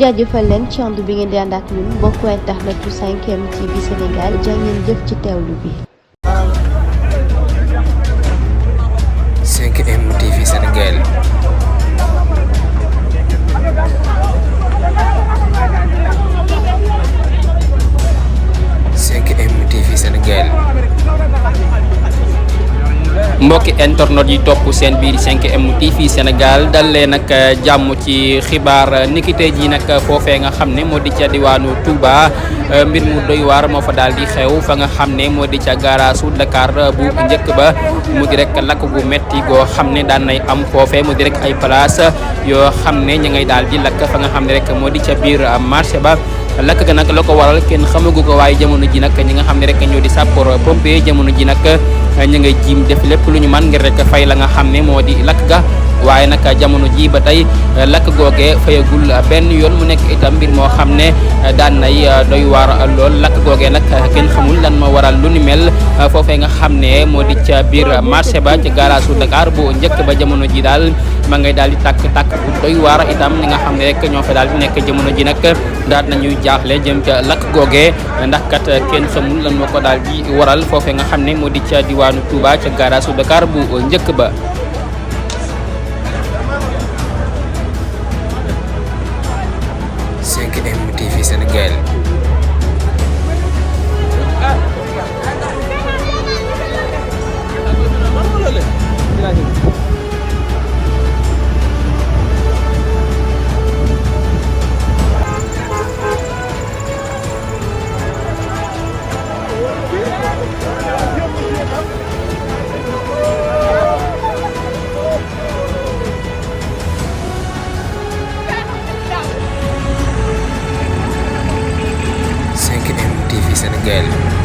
jaajëfal leen ci ànd bi ngeen di ànd ak ñun mbokku internet yu 5M TV Sénégal jaa ngeen jëf ci teewlu bi. 5M TV Sénégal. mbokki internet yi topp seen biir 5M TV Sénégal dal leen nag jàmm ci xibaar niki tey jii nag foofee nga xam ne moo di ca diwaanu Touba mbir mu doy waar moo fa daal di xew fa nga xam ne moo di ca garaasu Dakar bu njëkk ba mu di rek lakk gu metti goo xam ne daan nay am foofee mu di rek ay place yoo xam ne ña ngay daal di lakk fa nga xam ne rek moo di ca biir marché ba. lakk ga nag la ko waral kenn xamagu ko waaye jamono ji nag ñi nga xam ne rek ñoo di sapeur pompier jamono ji nag ñu ngay jiim def lépp lu ñu mën ngir rek fay la nga xam ne moo di lakk ga waaye nag jamono ji ba tey lakk googee fayagul benn yoon mu nekk itam mbir moo xam ne daan nay doy waar lool lakk googee nag kenn xamul lan moo waral lu ni mel foofee nga xam ne moo di ca biir marché ba ci garage Dakar bu njëkk ba jamono ji daal ma ngay daal di tàkk bu doy waar itam ñi nga xam ne rek ñoo fa daal di nekk jamono ji nag daal nañuy jaaxle jëm ca lakk googee ndax kat kenn xamul lan moo ko daal di waral foofee nga xam ne moo di ca diwaanu Touba ca garage Dakar bu njëkk ba. TV Sénégal. Sénégal.